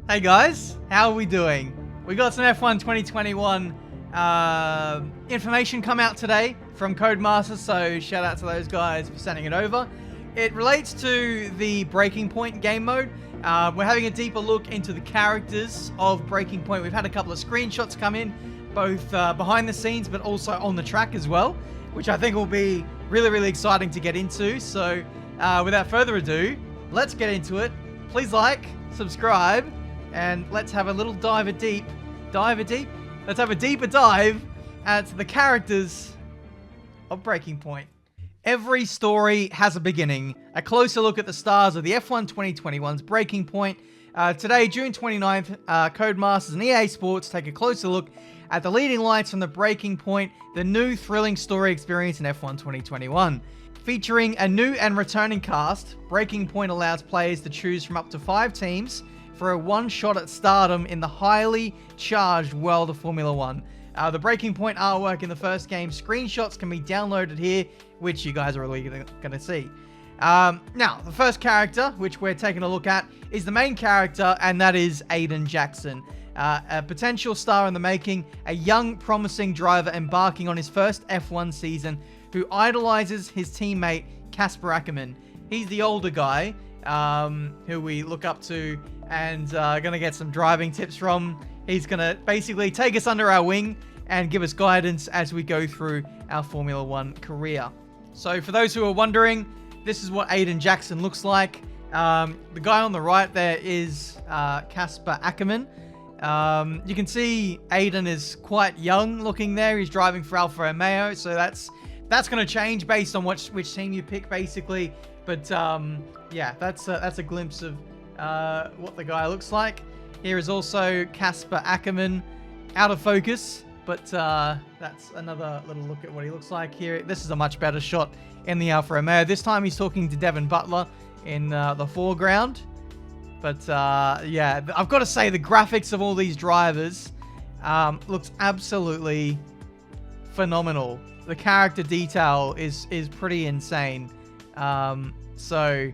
Hey guys, how are we doing? We got some F1 2021 information come out today from Codemasters, so shout out to those guys for sending it over. It relates to the Breaking Point game mode. We're having a deeper look into the characters of Breaking Point. We've had a couple of screenshots come in, both behind the scenes but also on the track as well, which I think will be really exciting to get into. So without further ado, let's get into it. Please like, subscribe, and let's have a little let's have a deeper dive at the characters of Breaking Point. Every story has a beginning. A closer look at the stars of the F1 2021's Breaking Point. Today, June 29th, Codemasters and EA Sports take a closer look at the leading lights from the Breaking Point, the new thrilling story experience in F1 2021. Featuring a new and returning cast, Breaking Point allows players to choose from up to 5 teams for a one-shot at stardom in the highly charged world of Formula 1. The Breaking Point artwork in the first game screenshots can be downloaded here, which you guys are really going to see. Now, the first character, which we're taking a look at, is the main character, and that is Aiden Jackson. A potential star in the making, a young, promising driver embarking on his first F1 season who idolizes his teammate, Casper Ackerman. He's the older guy who we look up to and going to get some driving tips from. He's going to basically take us under our wing and give us guidance as we go through our Formula 1 career. So for those who are wondering, this is what Aiden Jackson looks like. The guy on the right there is Casper Ackerman. You can see Aiden is quite young looking there. He's driving for Alfa Romeo, so that's going to change based on which team you pick, basically. But yeah, that's a glimpse of what the guy looks like. Here is also Casper Ackerman, out of focus, but that's another little look at what he looks like here. This is a much better shot in the Alfa Romeo. This time he's talking to Devin Butler in the foreground. But yeah, I've got to say the graphics of all these drivers looks absolutely phenomenal. The character detail is pretty insane. So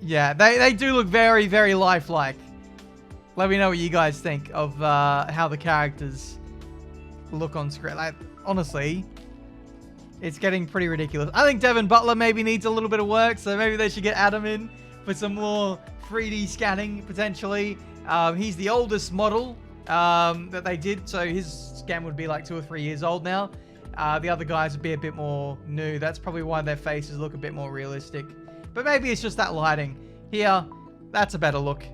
yeah, they do look very lifelike. Let me know what you guys think of how the characters look on screen. Like, honestly, it's getting pretty ridiculous. I think Devin Butler maybe needs a little bit of work, so maybe they should get Adam in for some more 3D scanning, potentially. He's the oldest model that they did, so his scan would be like 2 or 3 years old now. The other guys would be a bit more new. That's probably why their faces look a bit more realistic. But maybe it's just that lighting. Here, that's a better look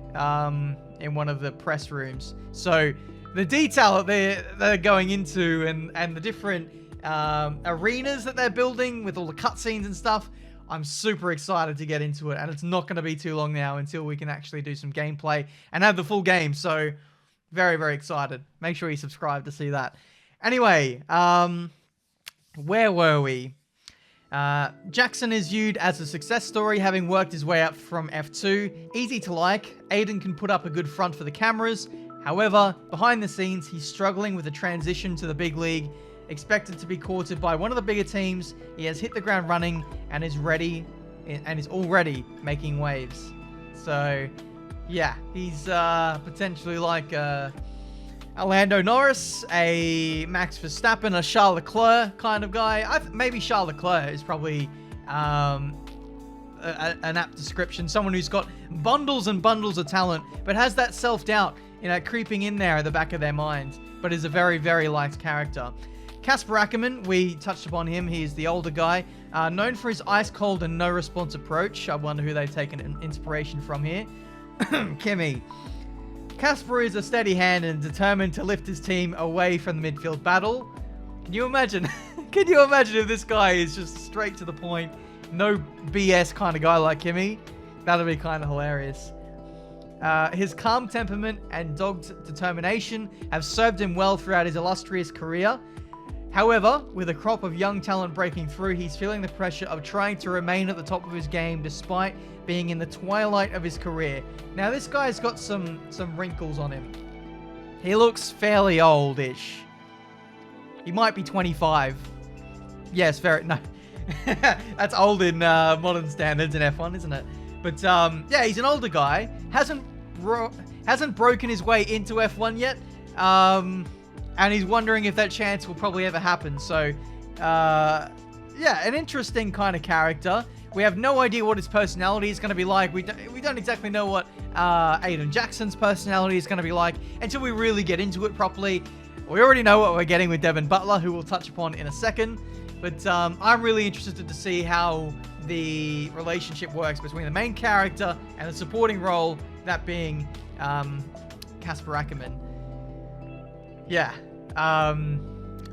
in one of the press rooms. So the detail that they're going into and the different arenas that they're building with all the cutscenes and stuff, I'm super excited to get into it. And it's not going to be too long now until we can actually do some gameplay and have the full game. So very excited. Make sure you subscribe to see that. Anyway, where were we? Jackson is viewed as a success story, having worked his way up from F2. Easy to like, Aiden can put up a good front for the cameras. However, behind the scenes, he's struggling with the transition to the big league. Expected to be courted by one of the bigger teams, he has hit the ground running and is already making waves. So, yeah, he's potentially like a Lando Norris, a Max Verstappen, a Charles Leclerc kind of guy. Maybe Charles Leclerc is probably an apt description. Someone who's got bundles and bundles of talent, but has that self-doubt, creeping in there at the back of their mind, but is a very liked character. Casper Ackerman, we touched upon him. He's the older guy, known for his ice-cold and no-response approach. I wonder who they've taken inspiration from here. Kimmy. Casper is a steady hand and determined to lift his team away from the midfield battle. Can you imagine? Can you imagine if this guy is just straight to the point, no BS kind of guy like Kimmy? That'd be kind of hilarious. His calm temperament and dogged determination have served him well throughout his illustrious career. However, with a crop of young talent breaking through, he's feeling the pressure of trying to remain at the top of his game despite being in the twilight of his career. Now, this guy's got some wrinkles on him. He looks fairly oldish. He might be 25. Yes, no. That's old in modern standards in F1, isn't it? But yeah, he's an older guy. Hasn't hasn't broken his way into F1 yet, and he's wondering if that chance will probably ever happen. So, yeah, an interesting kind of character. We have no idea what his personality is going to be like. We don't exactly know what Aiden Jackson's personality is going to be like until we really get into it properly. We already know what we're getting with Devin Butler, who we'll touch upon in a second. But I'm really interested to see how the relationship works between the main character and the supporting role, that being Casper Ackerman. Yeah.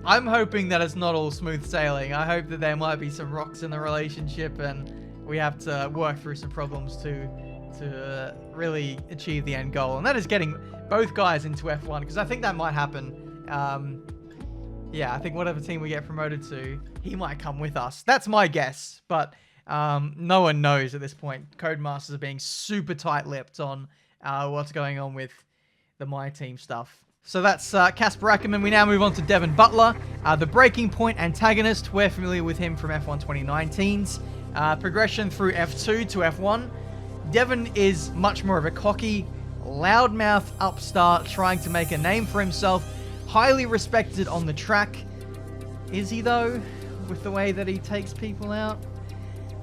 I'm hoping that it's not all smooth sailing. I hope that there might be some rocks in the relationship and we have to work through some problems to really achieve the end goal. And that is getting both guys into F1, because I think that might happen. Yeah, I think whatever team we get promoted to, he might come with us. That's my guess, but no one knows at this point. Codemasters are being super tight-lipped on what's going on with the My Team stuff. So that's Casper Ackerman. We now move on to Devin Butler, the Breaking Point antagonist. We're familiar with him from F1 2019's progression through F2 to F1. Devin is much more of a cocky, loudmouth upstart trying to make a name for himself. Highly respected on the track. Is he, though, with the way that he takes people out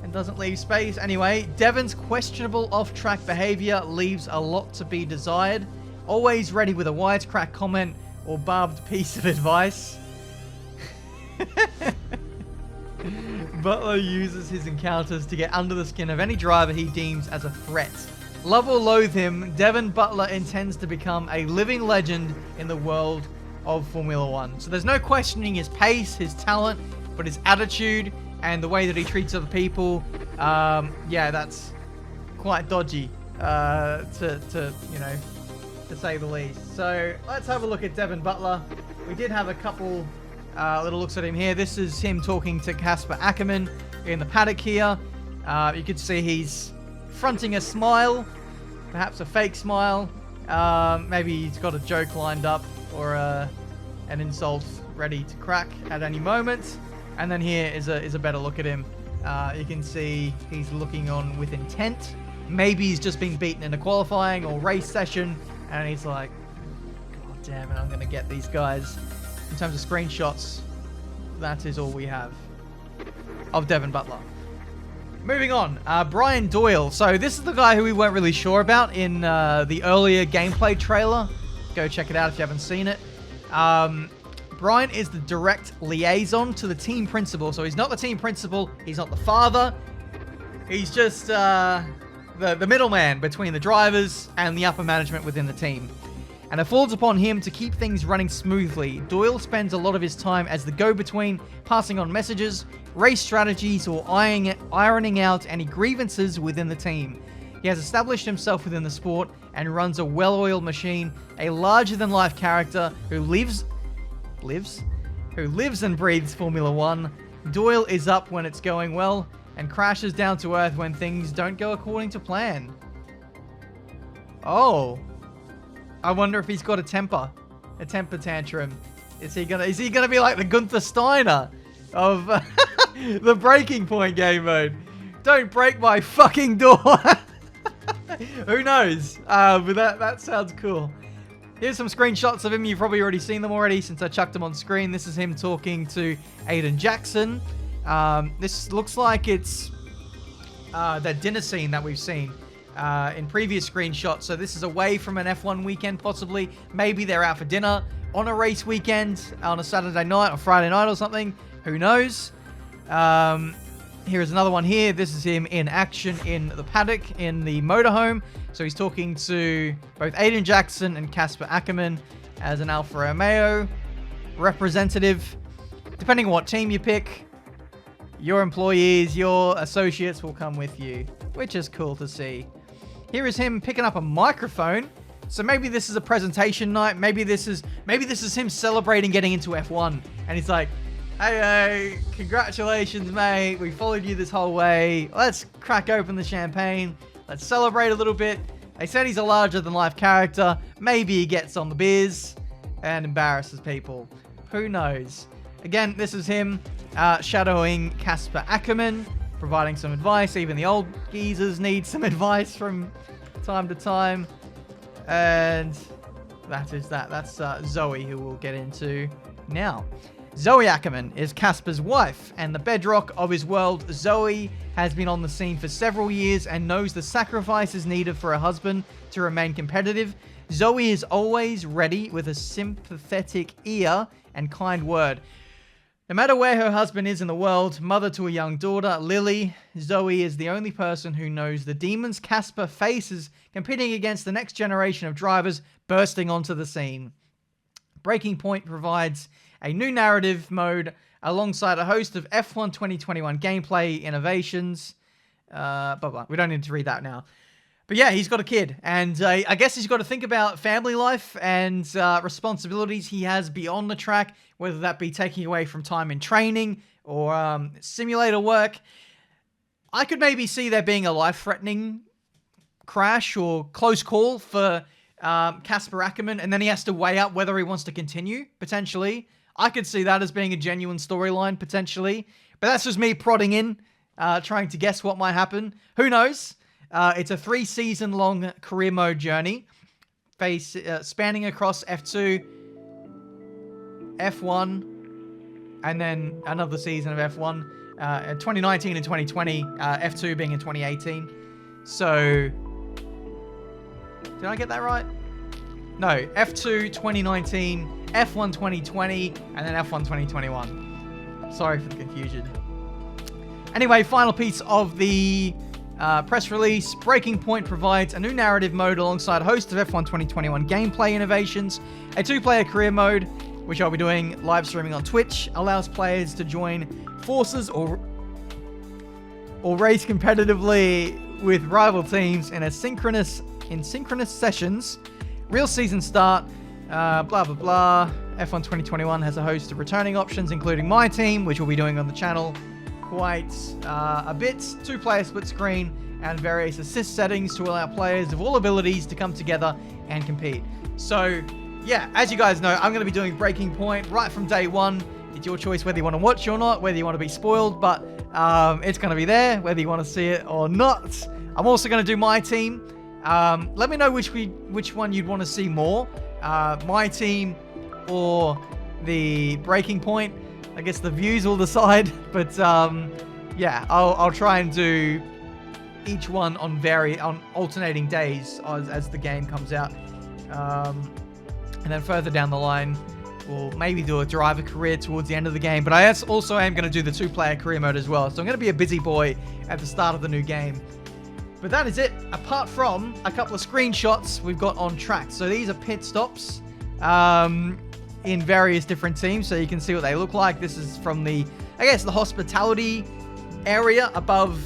and doesn't leave space? Anyway, Devin's questionable off-track behavior leaves a lot to be desired. Always ready with a wisecrack comment or barbed piece of advice. Butler uses his encounters to get under the skin of any driver he deems as a threat. Love or loathe him, Devin Butler intends to become a living legend in the world of Formula One. So there's no questioning his pace, his talent, but his attitude and the way that he treats other people. Yeah, that's quite dodgy, to say the least. So let's have a look at Devin Butler. We did have a couple little looks at him here. This is him talking to Casper Ackerman in the paddock here. You can see he's fronting a smile, perhaps a fake smile. Maybe he's got a joke lined up or an insult ready to crack at any moment. And then here is a better look at him. You can see he's looking on with intent. Maybe he's just been beaten in a qualifying or race session, and he's like, God damn it, I'm going to get these guys. In terms of screenshots, that is all we have of Devin Butler. Moving on, Brian Doyle. So this is the guy who we weren't really sure about in the earlier gameplay trailer. Go check it out if you haven't seen it. Brian is the direct liaison to the team principal. So he's not the team principal. He's not the father. He's just the middleman between the drivers and the upper management within the team. And it falls upon him to keep things running smoothly. Doyle spends a lot of his time as the go-between, passing on messages, race strategies, or ironing out any grievances within the team. He has established himself within the sport and runs a well-oiled machine, a larger-than-life character who lives and breathes Formula One. Doyle is up when it's going well and crashes down to earth when things don't go according to plan. Oh. I wonder if he's got a temper tantrum. Is he gonna be like the Gunther Steiner of the Breaking Point game mode? Don't break my fucking door. Who knows? But that sounds cool. Here's some screenshots of him. You've probably already seen them already since I chucked them on screen. This is him talking to Aiden Jackson. This looks like it's that dinner scene that we've seen in previous screenshots. So this is away from an F1 weekend, possibly. Maybe they're out for dinner on a race weekend, on a Saturday night or Friday night or something. Who knows? Here is another one here. This is him in action in the paddock in the motorhome. So he's talking to both Aiden Jackson and Casper Ackerman as an Alfa Romeo representative. Depending on what team you pick, your employees, your associates will come with you, which is cool to see. Here is him picking up a microphone. So maybe this is a presentation night. Maybe this is him celebrating getting into F1. And he's like, hey, congratulations, mate. We followed you this whole way. Let's crack open the champagne. Let's celebrate a little bit. They said he's a larger-than-life character. Maybe he gets on the beers and embarrasses people. Who knows? Again, this is him shadowing Casper Ackerman, providing some advice. Even the old geezers need some advice from time to time. And that is that. That's Zoe, who we'll get into now. Zoe Ackerman is Casper's wife and the bedrock of his world. Zoe has been on the scene for several years and knows the sacrifices needed for her husband to remain competitive. Zoe is always ready with a sympathetic ear and kind word. No matter where her husband is in the world, mother to a young daughter, Lily, Zoe is the only person who knows the demons Casper faces competing against the next generation of drivers bursting onto the scene. Breaking Point provides a new narrative mode alongside a host of F1 2021 gameplay innovations. We don't need to read that now. But yeah, he's got a kid, and I guess he's got to think about family life and responsibilities he has beyond the track, whether that be taking away from time in training or simulator work. I could maybe see there being a life-threatening crash or close call for Casper Ackerman, and then he has to weigh up whether he wants to continue, potentially. I could see that as being a genuine storyline, potentially. But that's just me prodding in, trying to guess what might happen. Who knows? It's a 3-season-long career mode journey, spanning across F2, F1, and then another season of F1. 2019 and 2020, F2 being in 2018. So, did I get that right? No, F2 2019, F1 2020, and then F1 2021. Sorry for the confusion. Anyway, final piece of the press release. Breaking Point provides a new narrative mode alongside a host of F1 2021 gameplay innovations. A 2-player career mode, which I'll be doing live streaming on Twitch, allows players to join forces or race competitively with rival teams in synchronous sessions. Real season start, blah, blah, blah. F1 2021 has a host of returning options, including my team, which we'll be doing on the channel quite a bit. 2-player split screen and various assist settings to allow players of all abilities to come together and compete. So, yeah, as you guys know, I'm going to be doing Breaking Point right from day one. It's your choice whether you want to watch or not, whether you want to be spoiled, but it's going to be there, whether you want to see it or not. I'm also going to do my team. Let me know which one you'd want to see more. My team or the Breaking Point. I guess the views will decide. But yeah, I'll try and do each one on alternating days as the game comes out. And then further down the line, we'll maybe do a driver career towards the end of the game. But I also am going to do the 2-player career mode as well. So I'm going to be a busy boy at the start of the new game. But that is it, apart from a couple of screenshots we've got on track. So these are pit stops in various different teams, so you can see what they look like. This is from the hospitality area above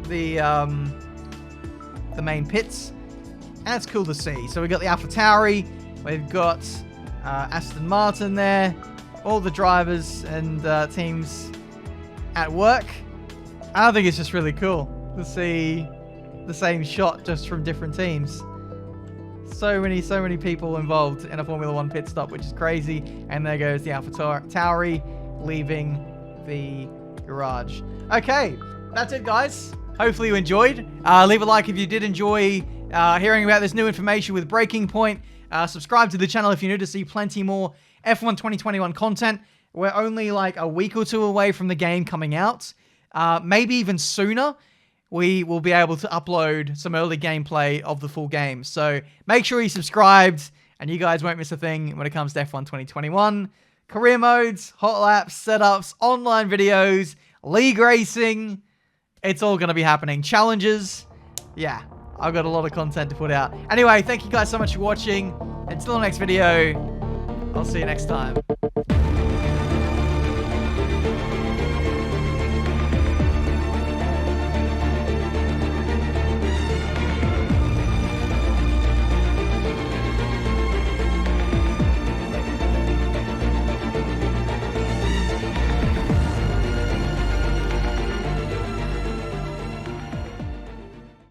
the main pits. And it's cool to see. So we've got the AlphaTauri, we've got Aston Martin there, all the drivers and teams at work. I think it's just really cool to see the same shot just from different teams. So many people involved in a Formula 1 pit stop, which is crazy. And there goes the AlphaTauri leaving the garage. Okay, that's it, guys. Hopefully you enjoyed. Leave a like if you did enjoy hearing about this new information with Breaking Point. Subscribe to the channel if you're new to see plenty more F1 2021 content. We're only like a week or two away from the game coming out. Maybe even sooner. We will be able to upload some early gameplay of the full game. So make sure you're subscribed and you guys won't miss a thing when it comes to F1 2021. Career modes, hot laps, setups, online videos, league racing. It's all going to be happening. Challenges. Yeah, I've got a lot of content to put out. Anyway, thank you guys so much for watching. Until the next video, I'll see you next time.